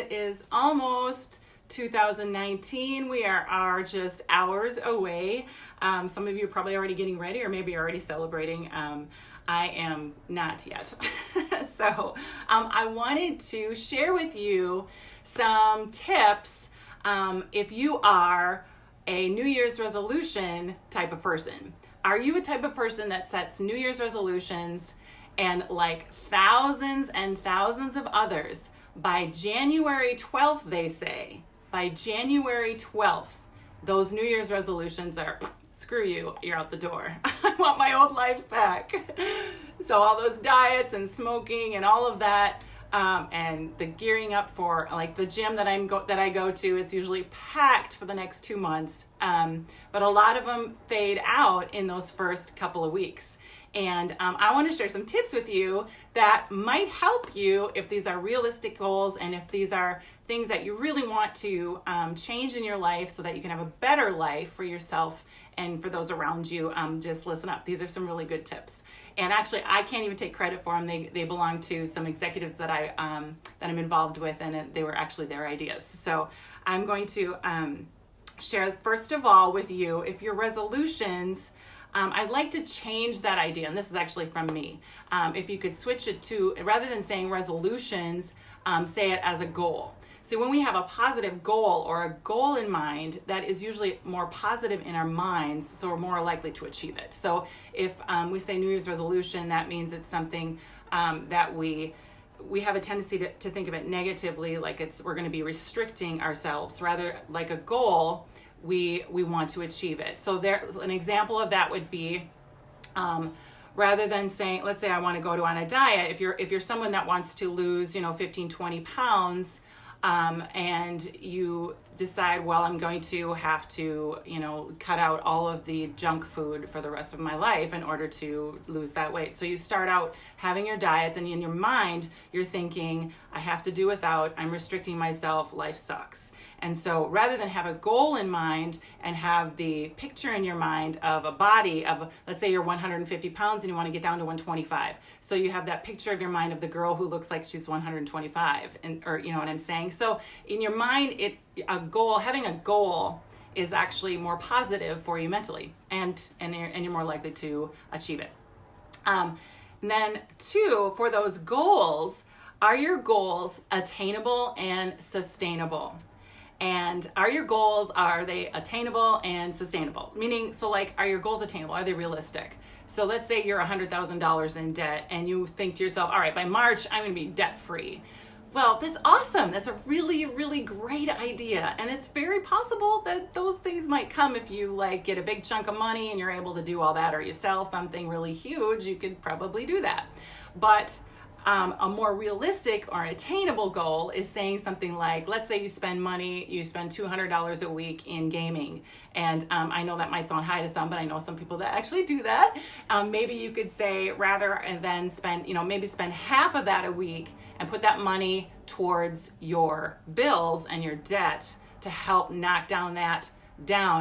It is almost 2019. We are just hours away. Some of you are probably already getting ready or maybe already celebrating. I am not yet. So I wanted to share with you some tips if you are a New Year's resolution type of person. Are you a type of person that sets New Year's resolutions and, like thousands and thousands of others, by January 12th, they say, by January 12th, those New Year's resolutions are, screw you, you're out the door. I want my old life back. So all those diets and smoking and all of that, and the gearing up for like the gym that I go to, it's usually packed for the next 2 months. But a lot of them fade out in those first couple of weeks. And I want to share some tips with you that might help you if these are realistic goals and if these are things that you really want to change in your life so that you can have a better life for yourself and for those around you. Just listen up. These are some really good tips. And actually, I can't even take credit for them. They belong to some executives that I'm involved with, and they were actually their ideas. So I'm going to share first of all with you, if your resolutions, I'd like to change that idea, and this is actually from me. If you could switch it to, rather than saying resolutions, say it as a goal. So when we have a positive goal or a goal in mind, that is usually more positive in our minds, so we're more likely to achieve it. So if we say New Year's resolution, that means it's something that we have a tendency to think of it negatively, like we're going to be restricting ourselves. Rather, like a goal, we want to achieve it. So an example of that would be, rather than saying, let's say I want to go on a diet, if you're someone that wants to lose, 15, 20 pounds, and you decide, well, I'm going to have to, cut out all of the junk food for the rest of my life in order to lose that weight. So you start out having your diets, and in your mind, you're thinking, I have to do without, I'm restricting myself, life sucks. And so rather than have a goal in mind and have the picture in your mind of a body of, let's say you're 150 pounds and you want to get down to 125. So you have that picture of your mind of the girl who looks like she's 125, or you know what I'm saying? So in your mind, having a goal is actually more positive for you mentally, and you're more likely to achieve it. And then 2, for those goals, are your goals attainable and sustainable? And are your goals, are they attainable and sustainable? Meaning, so like, are your goals attainable? Are they realistic? So let's say you're $100,000 in debt and you think to yourself, all right, by March, I'm going to be debt free. Well, that's awesome. That's a really, really great idea. And it's very possible that those things might come if you get a big chunk of money and you're able to do all that, or you sell something really huge, you could probably do that. But a more realistic or attainable goal is saying something like, let's say you spend $200 a week in gaming. And I know that might sound high to some, but I know some people that actually do that. Maybe you could say, rather than spend half of that a week and put that money towards your bills and your debt to help knock down.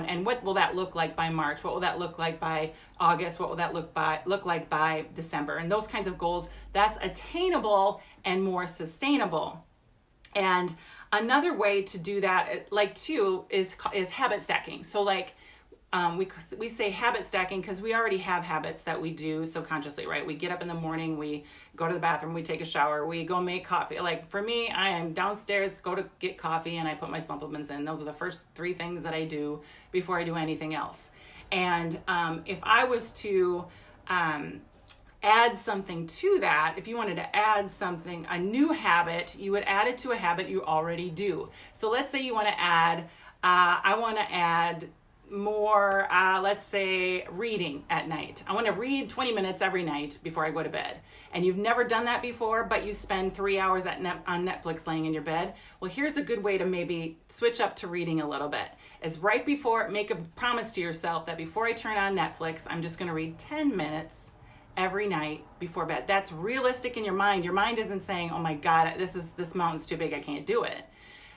And what will that look like by March? What will that look like by August? What will that look like by December? And those kinds of goals, that's attainable and more sustainable. And another way to do that, is habit stacking. So we say habit stacking because we already have habits that we do subconsciously, right? We get up in the morning, we go to the bathroom, we take a shower, we go make coffee. Like for me, I am downstairs, go to get coffee, and I put my supplements in. Those are the first 3 things that I do before I do anything else. And if I was to add something to that, if you wanted to add something, a new habit, you would add it to a habit you already do. So let's say you want to add, I want to add more, let's say, reading at night. I want to read 20 minutes every night before I go to bed. And you've never done that before, but you spend 3 hours on Netflix laying in your bed. Well, here's a good way to maybe switch up to reading a little bit. Is right before, make a promise to yourself that before I turn on Netflix, I'm just going to read 10 minutes every night before bed. That's realistic in your mind. Your mind isn't saying, oh my God, this mountain's too big, I can't do it.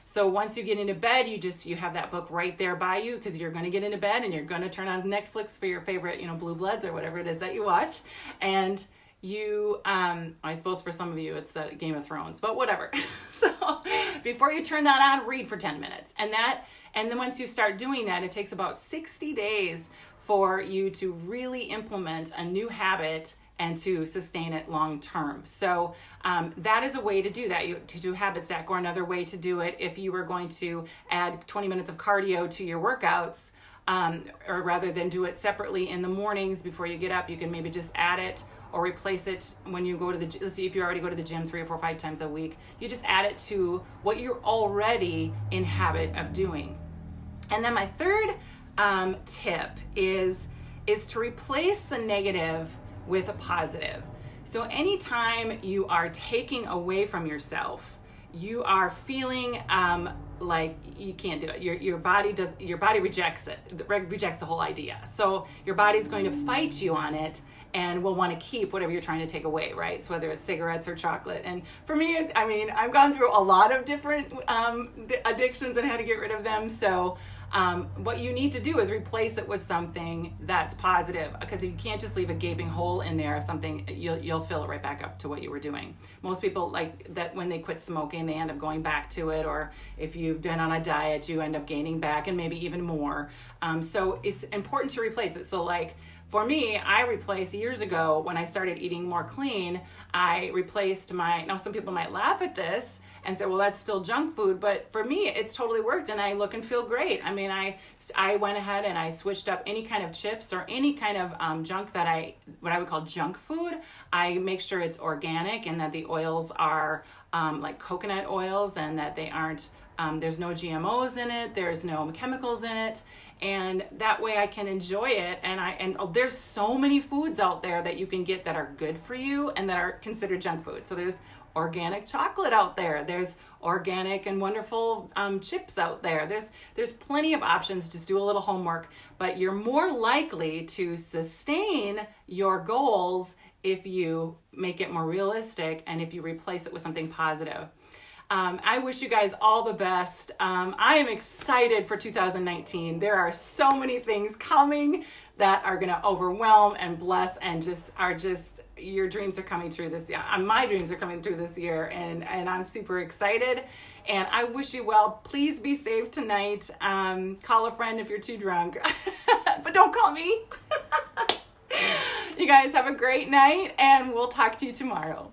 So once you get into bed, you have that book right there by you, because you're going to get into bed and you're going to turn on Netflix for your favorite, Blue Bloods or whatever it is that you watch. And I suppose for some of you it's the Game of Thrones, but whatever. So before you turn that on, read for 10 minutes. And then once you start doing that, it takes about 60 days for you to really implement a new habit and to sustain it long term. So that is a way to do that, to do habit stack. Or another way to do it, if you were going to add 20 minutes of cardio to your workouts, or rather than do it separately in the mornings before you get up, you can maybe just add it or replace it when you go to the, let's see, if you already go to the gym 3 or 4 or 5 times a week, you just add it to what you're already in habit of doing. And then my third tip is to replace the negative with a positive. So anytime you are taking away from yourself, you are feeling like you can't do it. Your body rejects it, rejects the whole idea. So your body's going to fight you on it and will want to keep whatever you're trying to take away, right? So whether it's cigarettes or chocolate. And for me, I mean, I've gone through a lot of different addictions and had to get rid of them. So what you need to do is replace it with something that's positive, because if you can't just leave a gaping hole in there, something you'll fill it right back up to what you were doing. Most people, like that, when they quit smoking, they end up going back to it, or if you've been on a diet, you end up gaining back and maybe even more. So it's important to replace it. So like for me, I replaced years ago when I started eating more clean, I replaced now some people might laugh at this and say, well, that's still junk food. But for me, it's totally worked and I look and feel great. I mean, I went ahead and I switched up any kind of chips or any kind of junk what I would call junk food. I make sure it's organic and that the oils are like coconut oils, and that they aren't, there's no GMOs in it, there's no chemicals in it. And that way I can enjoy it. And there's so many foods out there that you can get that are good for you and that are considered junk food. So there's organic chocolate out there. There's organic and wonderful chips out there. There's plenty of options. Just do a little homework, but you're more likely to sustain your goals if you make it more realistic and if you replace it with something positive. I wish you guys all the best. I am excited for 2019. There are so many things coming that are going to overwhelm and bless and your dreams are coming true this year. My dreams are coming through this year, and I'm super excited. And I wish you well. Please be safe tonight. Call a friend if you're too drunk, but don't call me. You guys have a great night, and we'll talk to you tomorrow.